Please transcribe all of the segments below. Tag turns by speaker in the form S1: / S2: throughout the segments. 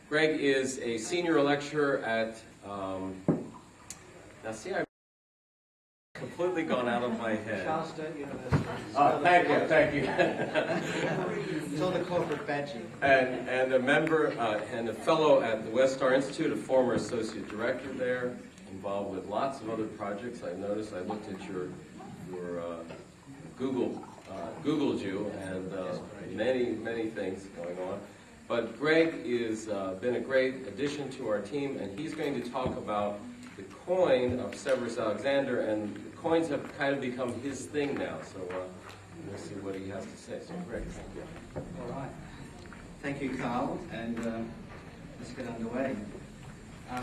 S1: Greg is a senior lecturer at, now see, I've completely gone out of my head.
S2: Charles Sturt University.
S1: Oh, thank you.
S2: It's all the corporate badging.
S1: And a member and a fellow at the West Star Institute, a former associate director there, involved with lots of other projects. I noticed, I looked at your Googled you, and many things going on. But Greg is been a great addition to our team, and he's going to talk about the coin of Severus Alexander, and the coins have kind of become his thing now. So we'll see what he has to say. So Greg, thank you.
S2: All right. Thank you, Carl, and let's get underway.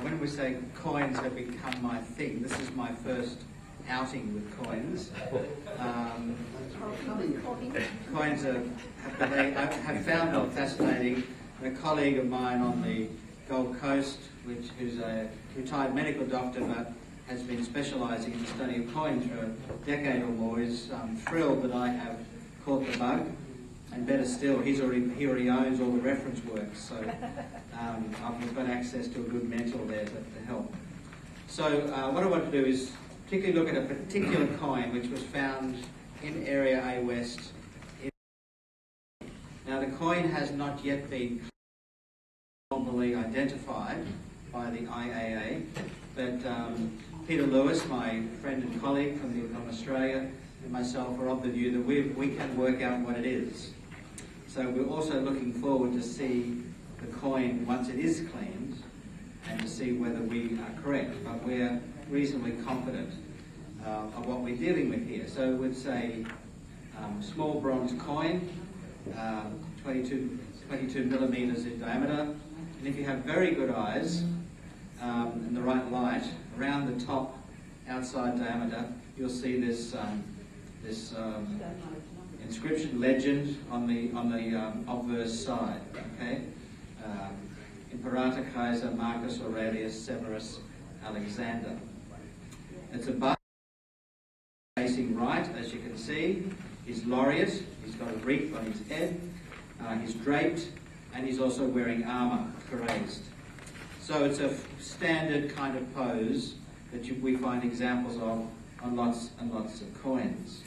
S2: When we say coins have become my thing, this is my first outing with coins. Coins have found them fascinating. A colleague of mine on the Gold Coast, who's a retired medical doctor but has been specialising in the study of coins for a decade or more, is thrilled that I have caught the bug. And better still, he already owns all the reference works, so I've got access to a good mentor there to help. So what I want to do is particularly look at a particular coin which was found in Area A West. Now the coin has not yet been formally identified by the IAA, but Peter Lewis, my friend and colleague from Australia, and myself are of the view that we can work out what it is. So we're also looking forward to see the coin once it is cleaned and to see whether we are correct, but we're reasonably confident of what we're dealing with here. So it's a small bronze coin, 22 millimeters in diameter, and if you have very good eyes and the right light, around the top outside diameter, you'll see this inscription legend on the obverse side. Okay, Imperator Kaiser Marcus Aurelius Severus Alexander. It's a bust facing right, as you can see. He's laureate. He's got a wreath on his head. He's draped, and he's also wearing armour, cuirassed. So it's a standard kind of pose that we find examples of on lots and lots of coins.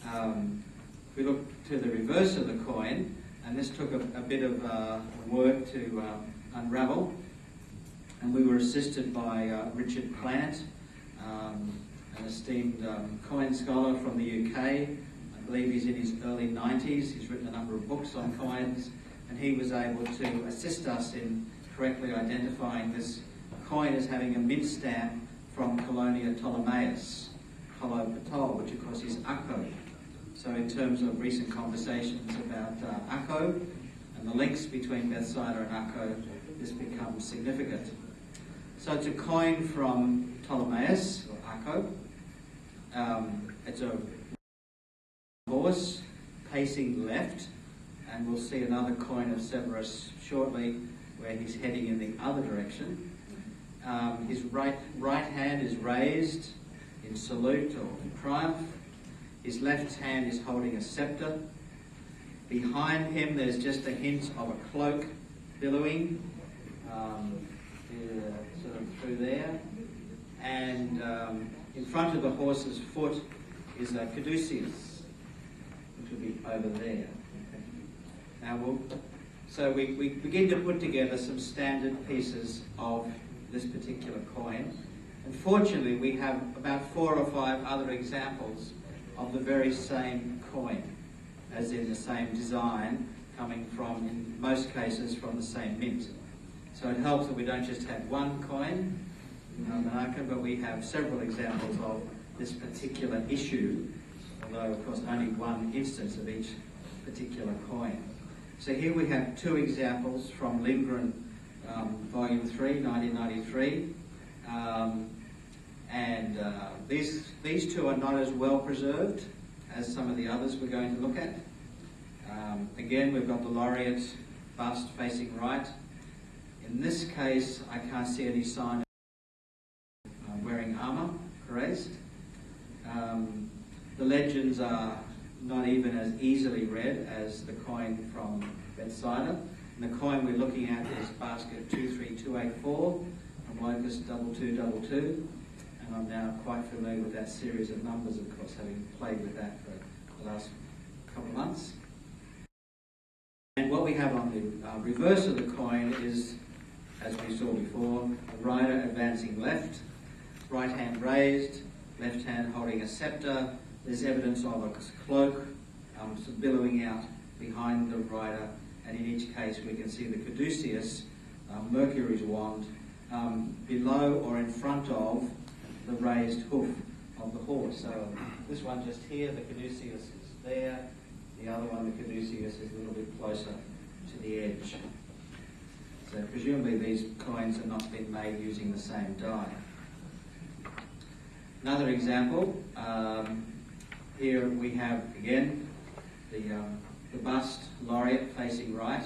S2: If we look to the reverse of the coin, and this took a bit of work to unravel, and we were assisted by Richard Plant, an esteemed coin scholar from the UK. I believe he's in his early 90s. He's written a number of books on coins, and he was able to assist us in correctly identifying this coin as having a mint stamp from Colonia Ptolemais, Colo Patol, which of course is Akko. So in terms of recent conversations about Akko and the links between Bethsaida and Akko, this becomes significant. So it's a coin from Ptolemais, or Akko. It's a horse pacing left, and we'll see another coin of Severus shortly where he's heading in the other direction. His right hand is raised in salute or triumph. His left hand is holding a scepter. Behind him there's just a hint of a cloak billowing sort of through there. And in front of the horse's foot is a caduceus, which will be over there. Okay. Now so we begin to put together some standard pieces of this particular coin. Unfortunately, we have about 4 or 5 other examples of the very same coin, as in the same design, coming from, in most cases, from the same mint. So it helps that we don't just have one coin, but we have several examples of this particular issue, although of course only one instance of each particular coin. So here we have 2 examples from Lindgren, Volume 3, 1993. These 2 are not as well preserved as some of the others we're going to look at. Again, we've got the laureate bust facing right. In this case, I can't see any sign of wearing armour, cuirassed. The legends are not even as easily read as the coin from Bethsaida. And the coin we're looking at is basket 23284 from locus 2222. And I'm now quite familiar with that series of numbers, of course, having played with that for the last couple of months. And what we have on the reverse of the coin is, as we saw before, the rider advancing left, right hand raised, left hand holding a scepter. There's evidence of a cloak billowing out behind the rider, and in each case we can see the caduceus, Mercury's wand, below or in front of the raised hoof of the horse. So this one just here, the caduceus is there. The other one, the caduceus, is a little bit closer to the edge. So presumably these coins have not been made using the same die. Another example, here we have again the bust laureate facing right,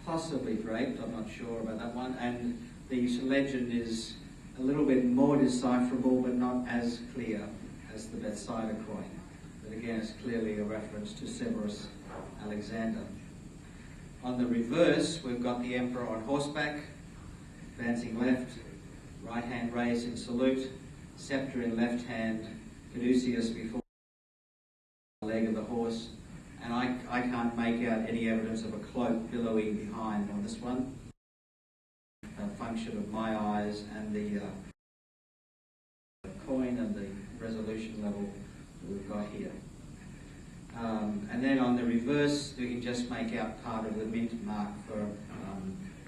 S2: possibly draped, I'm not sure about that one, and the legend is a little bit more decipherable but not as clear as the Bethsaida coin. But again, it's clearly a reference to Severus Alexander. On the reverse, we've got the emperor on horseback, advancing left, right hand raised in salute, scepter in left hand, caduceus before the leg of the horse, and I can't make out any evidence of a cloak billowing behind on this one. A function of my eyes and the coin and the resolution level that we've got here. And then on the reverse, we can just make out part of the mint mark for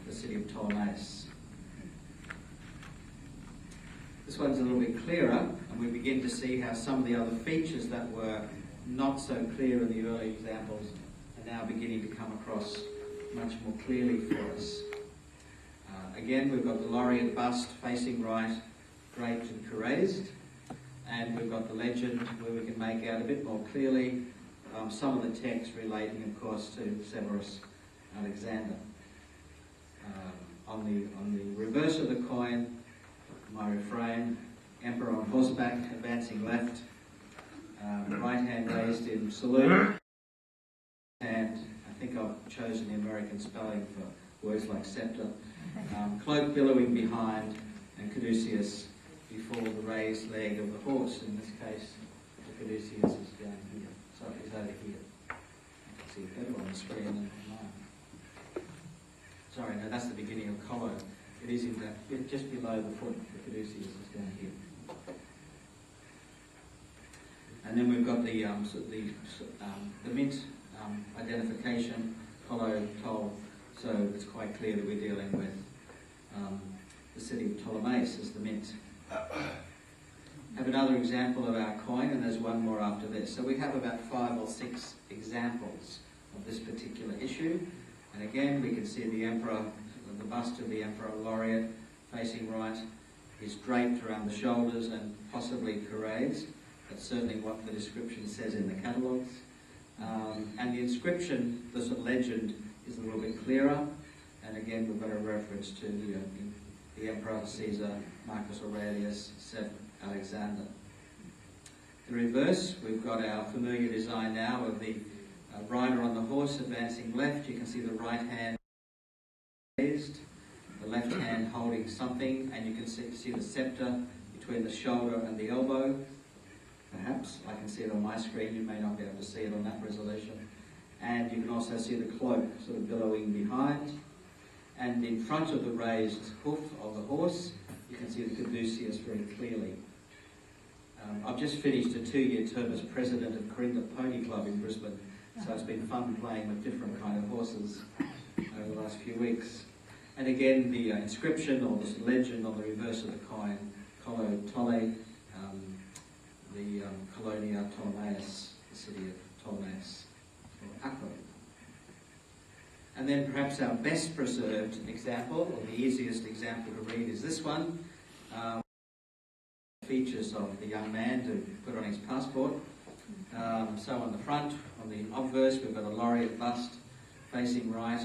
S2: the city of Ptolemais. This one's a little bit clearer, and we begin to see how some of the other features that were not so clear in the early examples are now beginning to come across much more clearly for us. Again, we've got the laureate bust facing right, draped and carazed, and we've got the legend where we can make out a bit more clearly some of the text relating, of course, to Severus Alexander. On the reverse of the coin, my refrain, emperor on horseback, advancing left, right hand raised in salute, and I think I've chosen the American spelling for words like scepter, cloak billowing behind, and caduceus before the raised leg of the horse. In this case, the caduceus is down here. Sorry, it's over here. I can see it better on the screen than mine. Sorry, no, that's the beginning of collo. It is in just below the foot. The caduceus is down here. And then we've got the mint identification, collo, toll. So it's quite clear that we're dealing with the city of Ptolemais as the mint. Have another example of our coin, and there's one more after this. So we have about 5 or 6 examples of this particular issue. And again, we can see the emperor, the bust of the emperor laureate facing right is draped around the shoulders and possibly carazed. That's certainly what the description says in the catalogues. And the inscription, the legend, is a little bit clearer. And again, we've got a reference to the Emperor Caesar, Marcus Aurelius, Alexander. The reverse, we've got our familiar design now of the rider on the horse advancing left. You can see the right hand raised, the left hand holding something, and you can see the scepter between the shoulder and the elbow. Perhaps I can see it on my screen. You may not be able to see it on that resolution. And you can also see the cloak sort of billowing behind. And in front of the raised hoof of the horse, you can see the caduceus very clearly. I've just finished a 2-year term as president of Coringa Pony Club in Brisbane, so it's been fun playing with different kind of horses over the last few weeks. And again, the inscription or this legend on the reverse of the coin, Collo Tolle, the Colonia Ptolemais, the city of Ptolemais, or Akko. And then perhaps our best preserved example, or the easiest example to read, is this one. Features of the young man to put on his passport. So on the front, on the obverse, we've got a laureate bust facing right,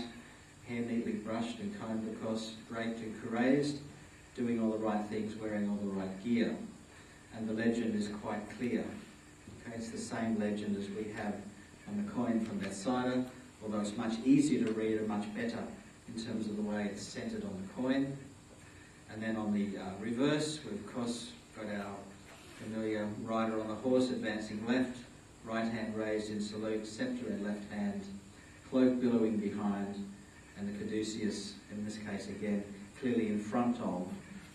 S2: hair neatly brushed and combed, of course, draped and carazed, doing all the right things, wearing all the right gear. And the legend is quite clear. Okay, it's the same legend as we have on the coin from Bethsaida, although it's much easier to read and much better in terms of the way it's centered on the coin. And then on the reverse, we've of course got our familiar rider on the horse advancing left, right hand raised in salute, scepter in left hand, cloak billowing behind, and the caduceus, in this case again, clearly in front of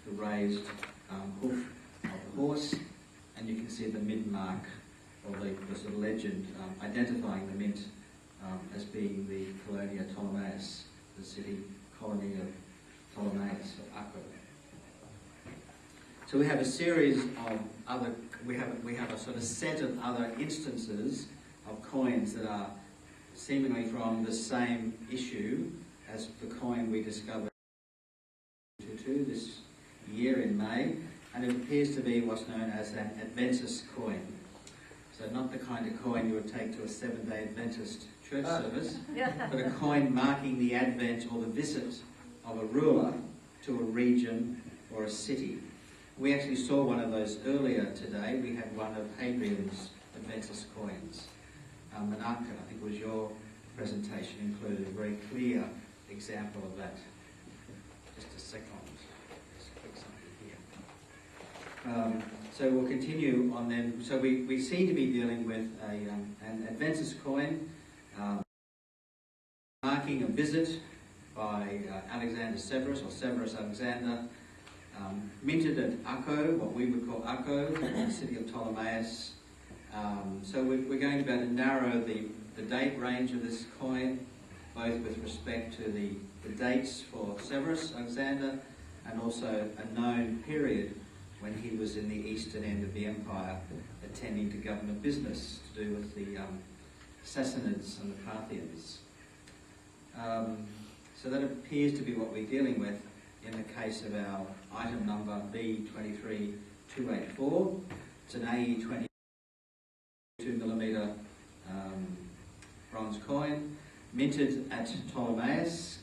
S2: the raised hoof of the horse. And you can see the mint mark, or the sort of legend identifying the mint as being the Colonia Ptolemais, the city colony of Ptolemais, or Acco. So we have a series of other, we have a sort of set of other instances of coins that are seemingly from the same issue as the coin we discovered this year in May, and it appears to be what's known as an Adventist coin. So not the kind of coin you would take to a Seventh-day Adventist church service, but a coin marking the advent or the visit of a ruler to a region or a city. We actually saw one of those earlier today. We had one of Hadrian's Adventist coins. Menaka, I think was your presentation, included a very clear example of that. Just a second. Just click something here. So we'll continue on then. So we seem to be dealing with an Adventist coin marking a visit by Alexander Severus, or Severus Alexander, minted at Acco, what we would call Acco, the city of Ptolemais. So we're going to be able to narrow the date range of this coin, both with respect to the dates for Severus Alexander and also a known period when he was in the eastern end of the empire attending to government business to do with the Sassanids and the Parthians. So that appears to be what we're dealing with in the case of our item number B23284. It's an AE 22mm bronze coin, minted at Ptolemais,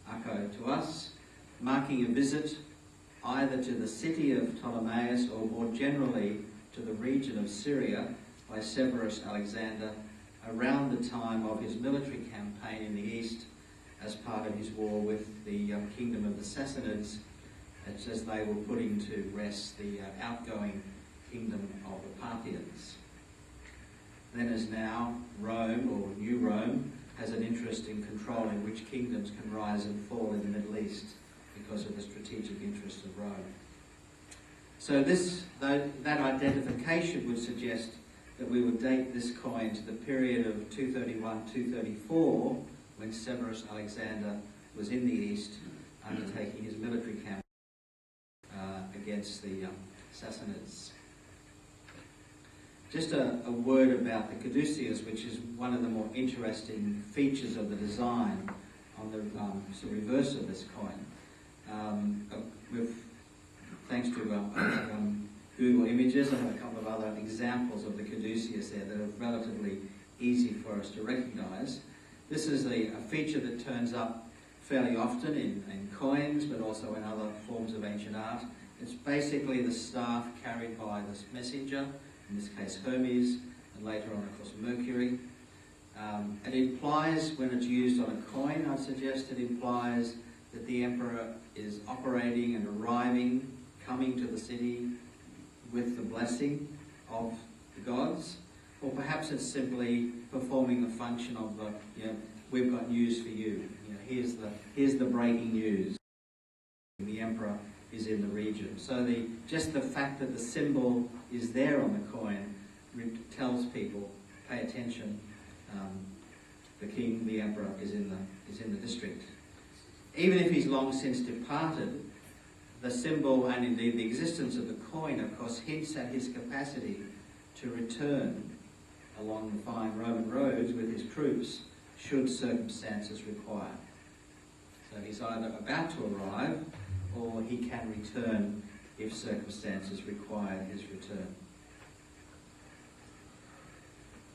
S2: Acco to us, marking a visit either to the city of Ptolemais or more generally to the region of Syria by Severus Alexander around the time of his military campaign in the east as part of his war with the kingdom of the Sassanids, as they were putting to rest the outgoing kingdom of the Parthians. Then as now, Rome, or New Rome, has an interest in controlling which kingdoms can rise and fall in the Middle East because of the strategic interest of Rome. So that identification would suggest that we would date this coin to the period of 231-234, when Severus Alexander was in the east undertaking his military campaign against the Sassanids. Just a word about the caduceus, which is one of the more interesting features of the design on the reverse of this coin. Thanks to Google Images, I have a couple of other examples of the caduceus there that are relatively easy for us to recognise. This is a feature that turns up fairly often in coins, but also in other forms of ancient art. It's basically the staff carried by this messenger, in this case Hermes, and later on, of course, Mercury. It implies, when it's used on a coin, I suggest it implies that the emperor is operating and arriving, coming to the city with the blessing of the gods. Or perhaps it's simply performing the function of we've got news for you. Here's the breaking news. The emperor is in the region. So just the fact that the symbol is there on the coin tells people, pay attention. The king, the emperor, is in the district. Even if he's long since departed, the symbol and indeed the existence of the coin, of course, hints at his capacity to return along the fine Roman roads with his troops, should circumstances require. So he's either about to arrive, or he can return if circumstances require his return.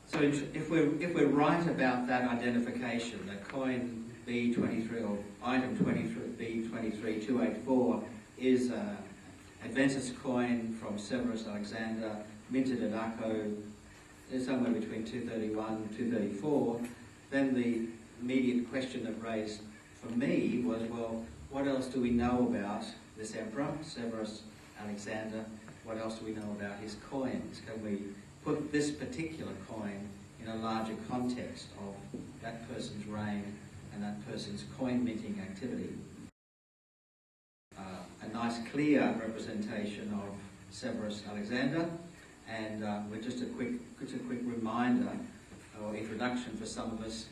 S2: So if we're right about that identification, the coin B23, or item 23, B23284, is an Adventist coin from Severus Alexander, minted at Acco, somewhere between 231 and 234, then the immediate question that raised for me was, well, what else do we know about this emperor, Severus Alexander? What else do we know about his coins? Can we put this particular coin in a larger context of that person's reign and that person's coin minting activity? A nice clear representation of Severus Alexander, and with just a quick reminder or introduction for some of us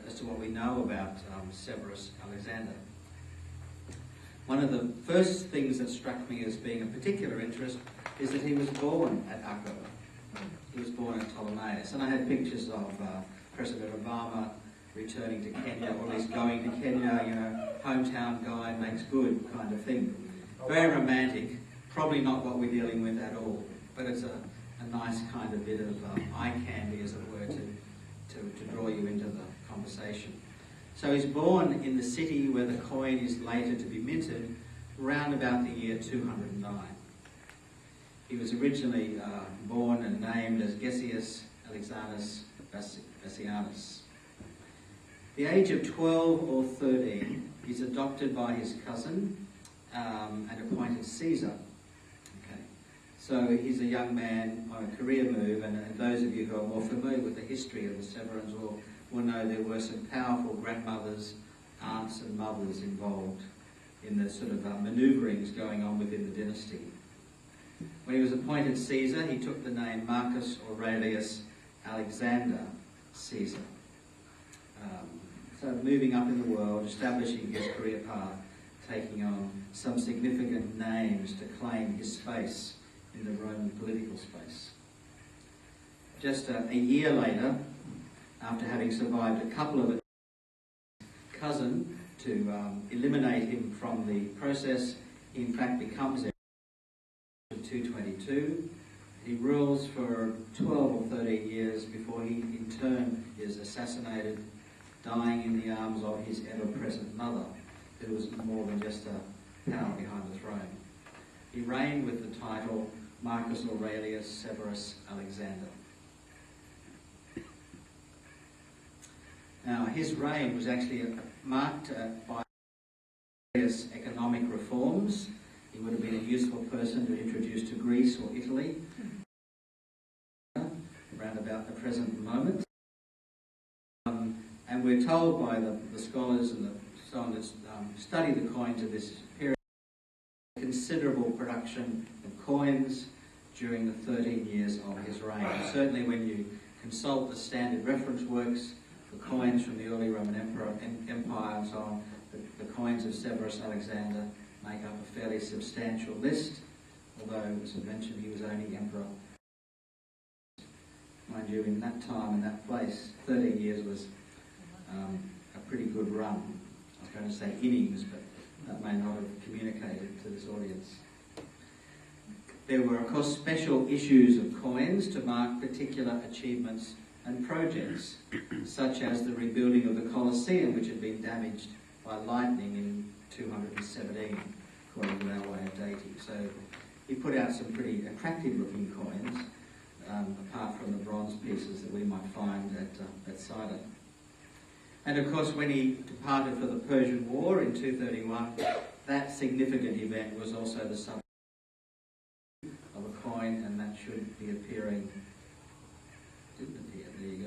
S2: as to what we know about Severus Alexander. One of the first things that struck me as being of particular interest is that he was born at Akko. He was born at Ptolemais, and I had pictures of President Obama returning to Kenya, or at least going to Kenya, you know, hometown guy makes good kind of thing. Very romantic, probably not what we're dealing with at all, but it's a nice kind of bit of eye candy, as it were, to draw you into the conversation. So he's born in the city where the coin is later to be minted, around about the year 209. He was originally born and named as Gessius Alexanus Bassianus. The age of 12 or 13, he's adopted by his cousin and appointed Caesar. Okay. So he's a young man on a career move, and those of you who are more familiar with the history of the Severans will know there were some powerful grandmothers, aunts and mothers involved in the sort of manoeuvrings going on within the dynasty. When he was appointed Caesar, he took the name Marcus Aurelius Alexander Caesar. So moving up in the world, establishing his career path, taking on some significant names to claim his space in the Roman political space. Just a year later, after having survived a couple of cousin to eliminate him from the process, he in fact becomes in 222. He rules for 12 or 13 years before he in turn is assassinated, dying in the arms of his ever-present mother, who was more than just a power behind the throne. He reigned with the title Marcus Aurelius Severus Alexander. Now, his reign was actually marked by various economic reforms. He would have been a useful person to introduce to Greece or Italy around about the present moment. And we're told by the scholars and so on that study the coins of this period, considerable production of coins during the 13 years of his reign. Certainly when you consult the standard reference works, the coins from the early Roman Empire and so on, the coins of Severus Alexander make up a fairly substantial list, although, as I mentioned, he was only emperor. Mind you, in that time and that place, 13 years was a pretty good run. I was going to say innings, but that may not have communicated to this audience. There were, of course, special issues of coins to mark particular achievements and projects, such as the rebuilding of the Colosseum, which had been damaged by lightning in 217, according to our way of dating. So he put out some pretty attractive looking coins, apart from the bronze pieces that we might find at Bethsaida. And of course, when he departed for the Persian War in 231, that significant event was also the subject of a coin, and that should be appearing. Didn't appear, there you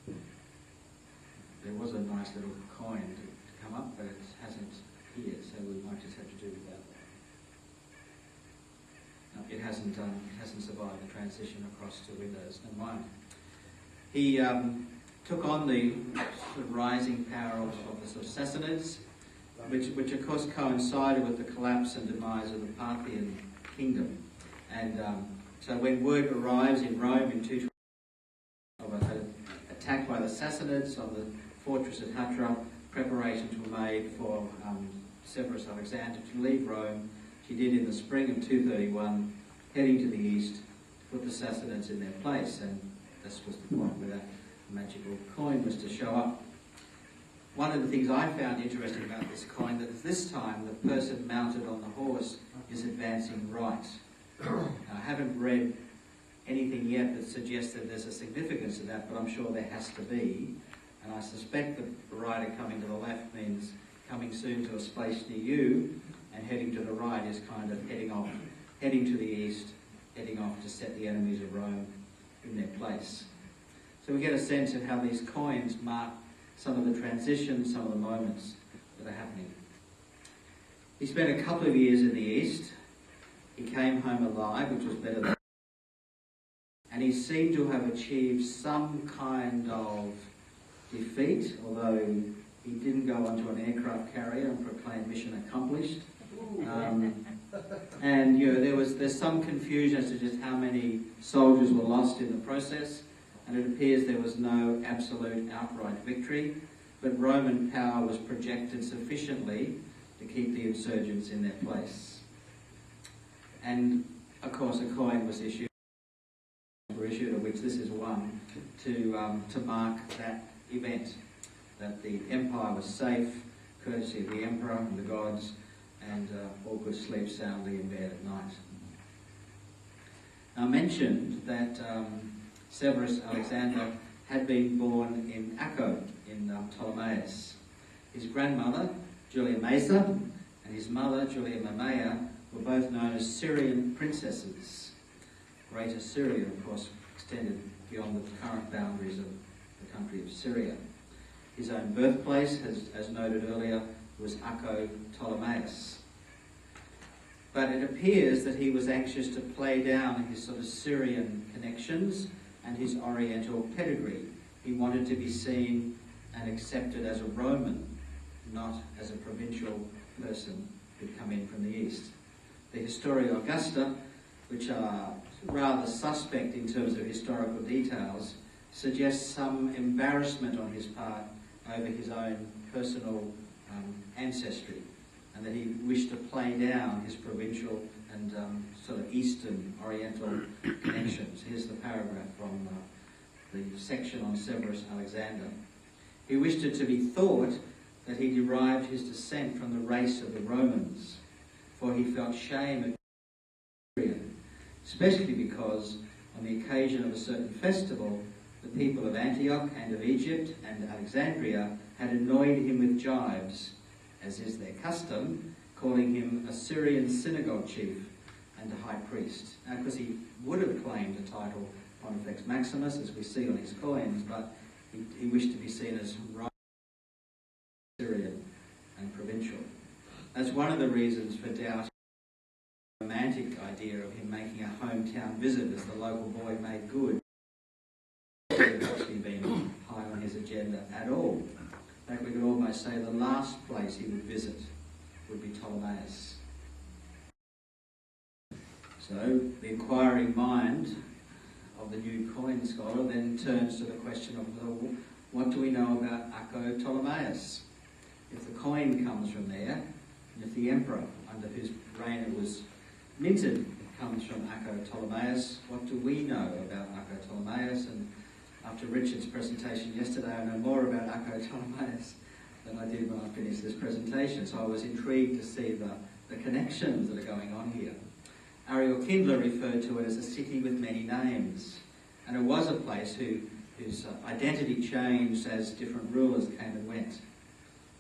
S2: go. There was a nice little coin to come up, but it hasn't appeared, so we might just have to do with that. No, it hasn't survived the transition across to Windows. Never mind. He took on the sort of rising power of the sort of Sassanids, which of course coincided with the collapse and demise of the Parthian kingdom. And so when word arrives in Rome in 220 of an attack by the Sassanids on the fortress of Hatra, preparations were made for Severus Alexander to leave Rome. She did in the spring of 231, heading to the east to put the Sassanids in their place, and this was the point where that magical coin was to show up. One of the things I found interesting about this coin, that at this time the person mounted on the horse is advancing right. Now, I haven't read anything yet that suggests that there's a significance to that, but I'm sure there has to be. And I suspect the rider coming to the left means coming soon to a space near you, and heading to the right is kind of heading to the east, heading off to set the enemies of Rome in their place. So we get a sense of how these coins mark some of the transitions, some of the moments that are happening. He spent a couple of years in the east. He came home alive, which was better than... And he seemed to have achieved some kind of defeat, although he didn't go onto an aircraft carrier and proclaim mission accomplished. And there's some confusion as to just how many soldiers were lost in the process, and it appears there was no absolute outright victory, but Roman power was projected sufficiently to keep the insurgents in their place. And of course a coin was issued, of which this is one, to mark that event, that the empire was safe, courtesy of the emperor and the gods, and all could sleep soundly in bed at night. I mentioned that Severus Alexander had been born in Acco in Ptolemais. His grandmother, Julia Maesa, and his mother, Julia Mamaea, were both known as Syrian princesses. Greater Syria, of course, extended beyond the current boundaries of the country of Syria. His own birthplace, as noted earlier, was Acco Ptolemais. But it appears that he was anxious to play down his sort of Syrian connections and his Oriental pedigree. He wanted to be seen and accepted as a Roman, not as a provincial person who'd come in from the east. The Historia Augusta, which are rather suspect in terms of historical details, suggests some embarrassment on his part over his own personal ancestry, and that he wished to play down his provincial and sort of Eastern Oriental connections. Here's the paragraph from the section on Severus Alexander. He wished it to be thought that he derived his descent from the race of the Romans, for he felt shame at Syrian, especially because on the occasion of a certain festival, the people of Antioch and of Egypt and Alexandria had annoyed him with jibes, as is their custom, calling him a Syrian synagogue chief and a high priest. Now, because he would have claimed the title Pontifex Maximus, as we see on his coins, but he wished to be seen as Syrian and provincial. That's one of the reasons for doubt the romantic idea of him making a hometown visit as the local boy made good. He had actually been high on his agenda at all. In fact, we could almost say the last place he would visit would be Ptolemais. So the inquiring mind of the new coin scholar then turns to the question of, well, what do we know about Acco Ptolemais? If the coin comes from there, and if the emperor under whose reign it was minted comes from Acco Ptolemais, what do we know about Acco Ptolemais? And after Richard's presentation yesterday, I know more about Acco Ptolemais than I did when I finished this presentation, so I was intrigued to see the connections that are going on here. Ariel Kindler referred to it as a city with many names, and it was a place whose identity changed as different rulers came and went.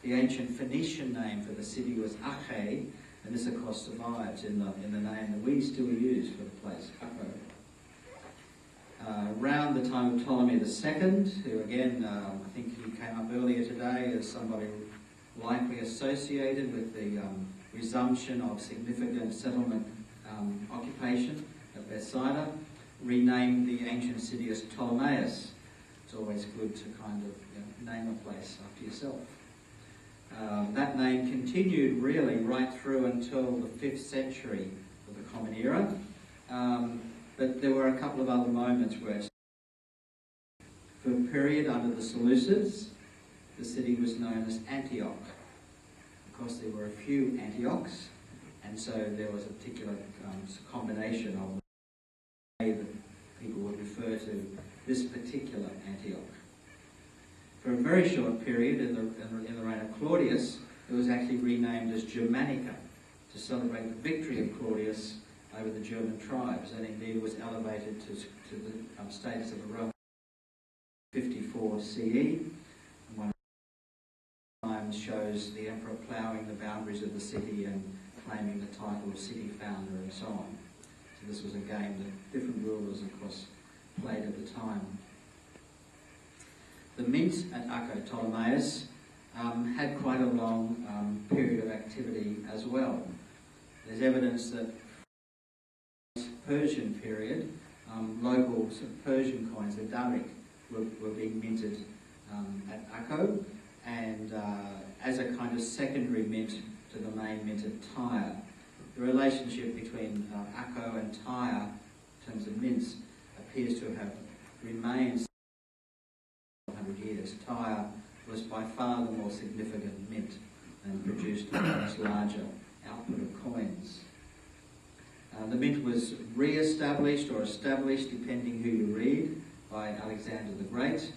S2: The ancient Phoenician name for the city was Ache, and this of course survives in the name that we still use for the place, Acco. Around the time of Ptolemy II, who again, I think he came up earlier today as somebody likely associated with the resumption of significant settlement occupation at Bethsaida, renamed the ancient city as Ptolemais. It's always good to kind of name a place after yourself. That name continued really right through until the 5th century of the Common Era. But there were a couple of other moments where, for a period under the Seleucids, the city was known as Antioch. Of course, there were a few Antiochs, and so there was a particular combination of the way that people would refer to this particular Antioch. For a very short period, in the reign of Claudius, it was actually renamed as Germanica to celebrate the victory of Claudius over the German tribes, and indeed was elevated to the status of a Roman 54 CE. And one of the times shows the emperor ploughing the boundaries of the city and claiming the title of city founder and so on. So this was a game that different rulers, of course, played at the time. The mint at Acco Ptolemais had quite a long period of activity as well. There's evidence that Persian period, local Persian coins, the Darik, were being minted at Acco, and as a kind of secondary mint to the main mint at Tyre. The relationship between Acco and Tyre, in terms of mints, appears to have remained 100 years. Tyre was by far the more significant mint and produced a much larger output of coins. The mint was re-established or established, depending who you read, by Alexander the Great,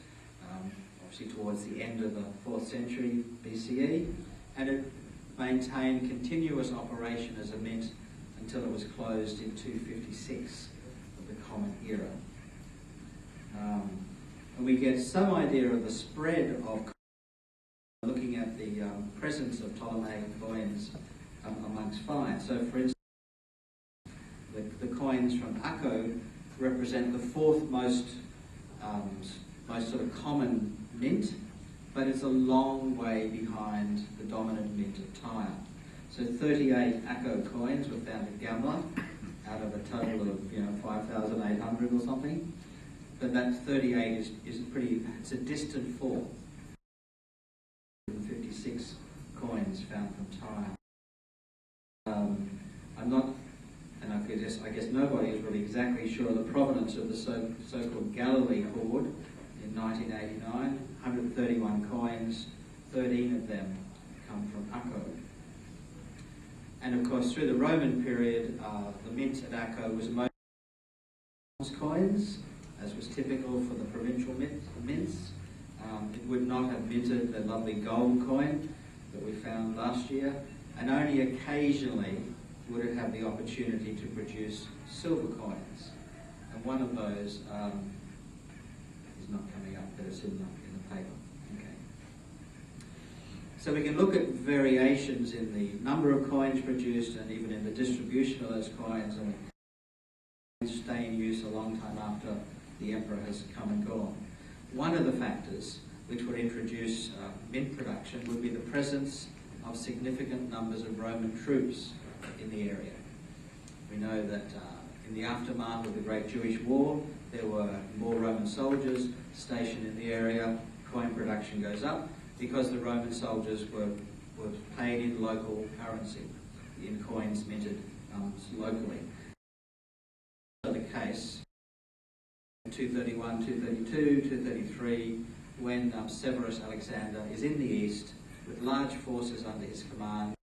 S2: obviously towards the end of the 4th century BCE, and it maintained continuous operation as a mint until it was closed in 256 of the Common Era. And we get some idea of the spread of looking at the presence of Ptolemaic coins amongst finds. So, for instance, the coins from Acco represent the 4th most sort of common mint, but it's a long way behind the dominant mint of Tyre. So 38 Acco coins were found at Gamla, out of a total of 5,800 or something. But that 38 it's a distant fourth. 56 coins found from Tyre. I guess nobody is really exactly sure of the provenance of the so-called Galilee hoard in 1989. 131 coins, 13 of them come from Acco. And of course, through the Roman period, the mint at Acco was mostly coins, as was typical for the provincial mints. It would not have minted the lovely gold coin that we found last year, and only occasionally would it have the opportunity to produce silver coins. And one of those is not coming up, but it's in the paper. Okay. So we can look at variations in the number of coins produced and even in the distribution of those coins, and stay in use a long time after the emperor has come and gone. One of the factors which would introduce mint production would be the presence of significant numbers of Roman troops in the area. We know that in the aftermath of the Great Jewish War, there were more Roman soldiers stationed in the area. Coin production goes up because the Roman soldiers were paid in local currency, in coins minted locally. The case 231, 232, 233, when Severus Alexander is in the east with large forces under his command.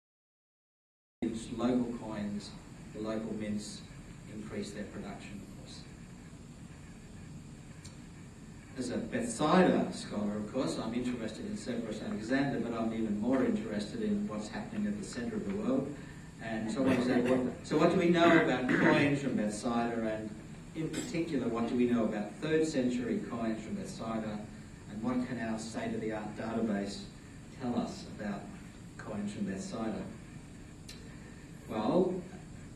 S2: Local coins, the local mints increase their production, of course. As a Bethsaida scholar, of course, I'm interested in Severus Alexander, but I'm even more interested in what's happening at the centre of the world. And someone said, so what do we know about coins from Bethsaida, and in particular, what do we know about 3rd century coins from Bethsaida, and what can our state-of-the-art database tell us about coins from Bethsaida? Well,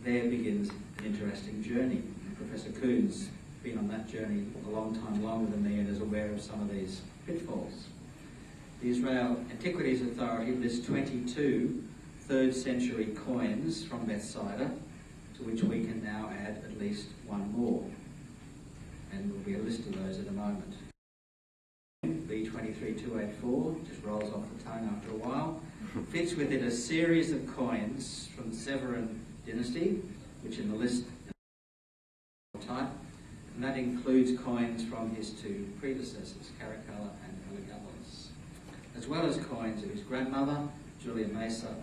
S2: there begins an interesting journey. Professor Kuhn's been on that journey a long time longer than me and is aware of some of these pitfalls. The Israel Antiquities Authority lists 22 3rd century coins from Bethsaida, to which we can now add at least one more. And there will be a list of those in a moment. B23284, just rolls off the tongue after a while, fits within a series of coins from the Severan dynasty, which in the list type, and that includes coins from his 2 predecessors, Caracalla and Elagabalus, as well as coins of his grandmother, Julia Mesa,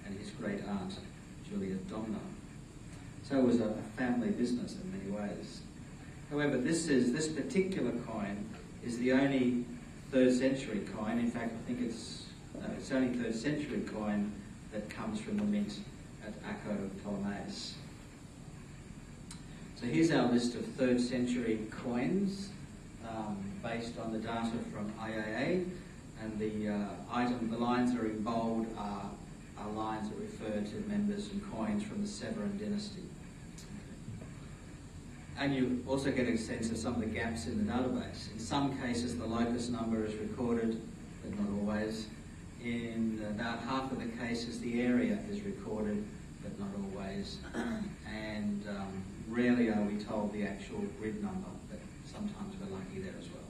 S2: and his great aunt, Julia Domna. So it was a family business in many ways. However, this particular coin is the only 3rd century coin. In fact, I think it's only 3rd century coin that comes from the mint at Acco Ptolemais. So here's our list of 3rd century coins based on the data from IAA, and the lines that are in bold are lines that refer to members and coins from the Severan dynasty. And you also get a sense of some of the gaps in the database. In some cases, the locus number is recorded, but not always. In about half of the cases, the area is recorded, but not always. And rarely are we told the actual grid number, but sometimes we're lucky there as well.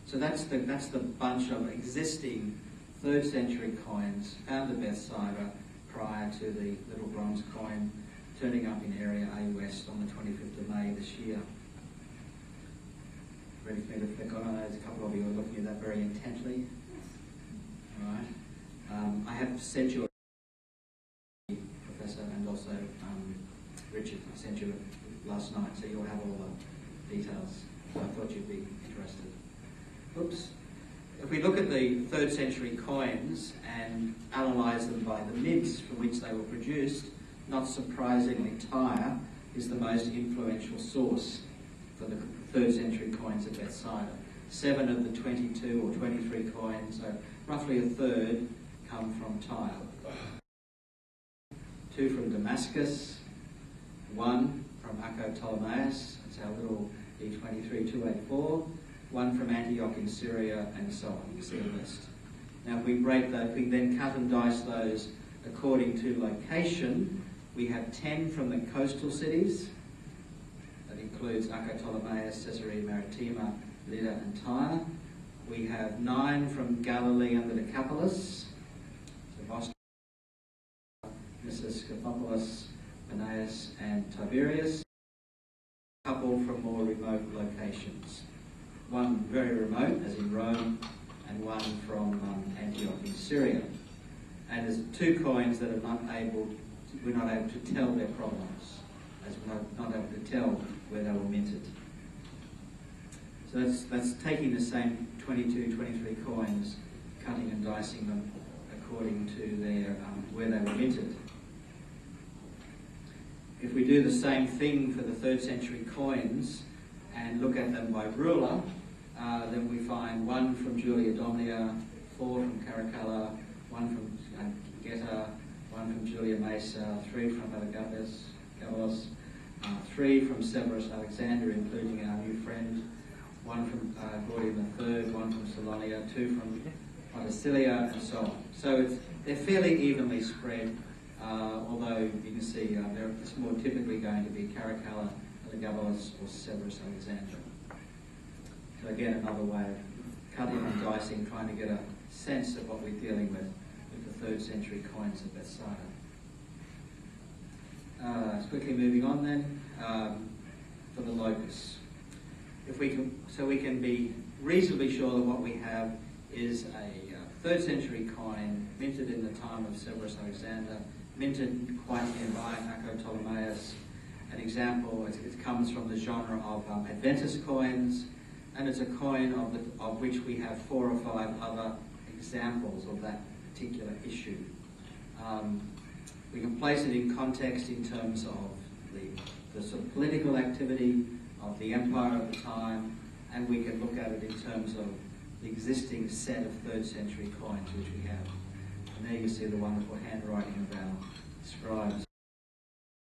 S2: So that's the bunch of existing 3rd century coins found at Bethsaida prior to the little bronze coin turning up in Area A West on the 25th of May this year. Ready for me to flick on? There's a couple of you who are looking at that very intently. All right. I have sent you a Professor and also Richard. I sent you it last night, so you'll have all the details. So I thought you'd be interested. Oops. If we look at the 3rd century coins and analyse them by the mints from which they were produced, not surprisingly, Tyre is the most influential source for the 3rd century coins at Bethsaida. 7 of the 22 or 23 coins, so roughly a third, come from Tyre. 2 from Damascus, 1 from Acco Ptolemais, that's our little D23284, 1 from Antioch in Syria, and so on. You see the list. Now, if we break those, we then cut and dice those according to location. We have 10 from the coastal cities. That includes Acco Ptolemais, Caesarea Maritima, Lydda, and Tyre. We have 9 from Galilee and the Decapolis, so Boston, Mrs. Scythopolis, Peneus, and Tiberias. A couple from more remote locations. 1 very remote, as in Rome, and 1 from Antioch in Syria. And there's 2 coins that we're not able to tell their provenance, as we're not able to tell where they were minted. So that's taking the same 22, 23 coins, cutting and dicing them according to their where they were minted. If we do the same thing for the 3rd century coins and look at them by ruler, then we find 1 from Julia Domnia, 4 from Caracalla, 1 from Geta, 1 from Julia Mesa, 3 from Elagabalus, 3 from Severus Alexander, including our new friend, 1 from Gordian III, 1 from Salonia, 2 from Ponticilia, and so on. So they're fairly evenly spread, although you can see it's more typically going to be Caracalla, Elagabalus, or Severus Alexander. So again, another way of cutting and dicing, trying to get a sense of what we're dealing with the 3rd century coins of Bethsaida. Quickly moving on then, for the locus. We can be reasonably sure that what we have is a 3rd century coin minted in the time of Severus Alexander, minted quite nearby Acco Ptolemais. An example, it comes from the genre of Adventist coins, and it's a coin of which we have 4 or 5 other examples of that particular issue. We can place it in context in terms of the sort of political activity of the empire at the time, and we can look at it in terms of the existing set of 3rd century coins which we have. And there you can see the wonderful handwriting of our scribes.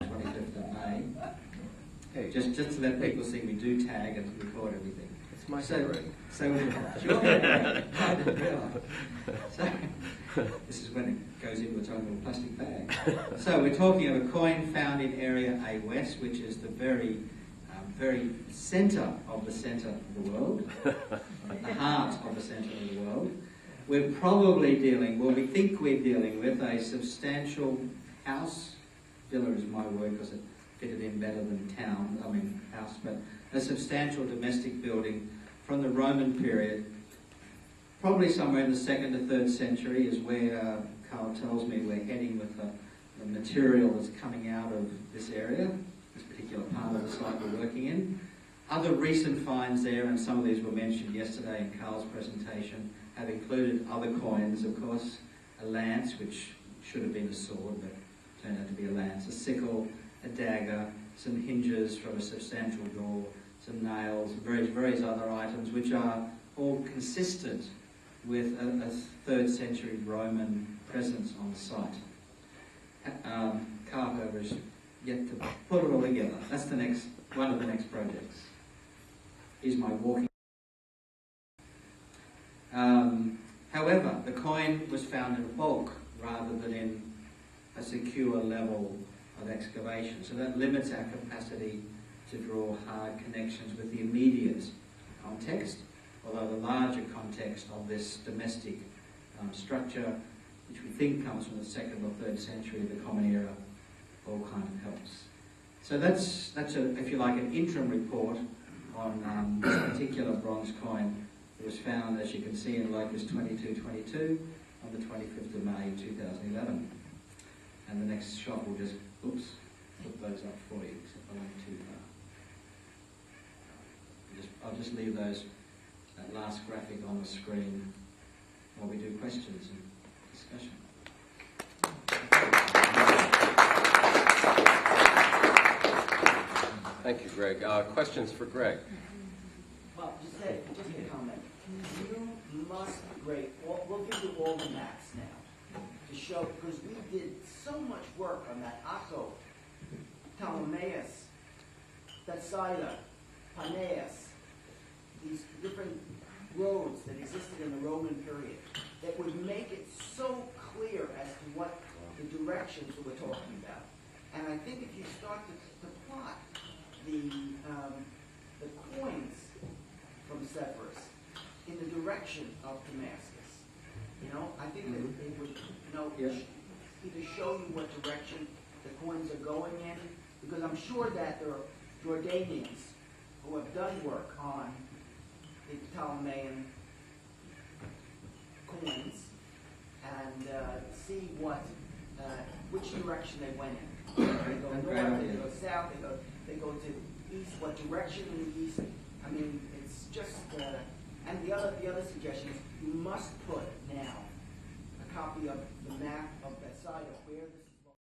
S2: 25th of May.
S3: Hey.
S2: Just to let people see, we do tag and record everything.
S3: It's my handwriting.
S2: So I didn't realise. So this is when it goes into its own little plastic bag. So we're talking of a coin found in Area A West, which is the very centre of the world, the heart of the centre of the world. We're probably we think we're dealing with a substantial house. Villa is my word because it fitted in better than house, but a substantial domestic building from the Roman period, probably somewhere in the 2nd to 3rd century is where Carl tells me we're heading with the material that's coming out of this area, this particular part of the site we're working in. Other recent finds there, and some of these were mentioned yesterday in Carl's presentation, have included other coins, of course, a lance, which should have been a sword, but turned out to be a lance, a sickle, a dagger, some hinges from a substantial door, some nails, various other items, which are all consistent with a 3rd century Roman presence on site. Carver is yet to put it all together. That's one of the next projects. Is my walking. However, the coin was found in bulk rather than in a secure level of excavation, so that limits our capacity to draw hard connections with the immediate context, although the larger context of this domestic structure, which we think comes from the 2nd or 3rd century, the Common Era, all kind of helps. So that's if you like, an interim report on this particular bronze coin that was found, as you can see, in Locus 2222 on the 25th of May 2011. And the next shot will just, put those up for you, except I went too far. I'll just leave that last graphic on the screen while we do questions and discussion.
S1: Thank you, Greg. Questions for Greg?
S4: Well, just a comment. You must rate. We'll give you all the maps now to show, because we did so much work on that Akko, Ptolemais, Bethsaida, Paneas, these different roads that existed in the Roman period that would make it so clear as to what the directions that we're talking about. And I think if you start to plot the coins from Sepphoris in the direction of Damascus, I think that it would, either show you what direction the coins are going in, because I'm sure that there are Jordanians who have done work on the Ptolemaic coins and see which direction they went in. They go north, they go south, they go to east. What direction in the east? I mean, it's just. And the other suggestion is you must put now a copy of the map of Bethsaida where the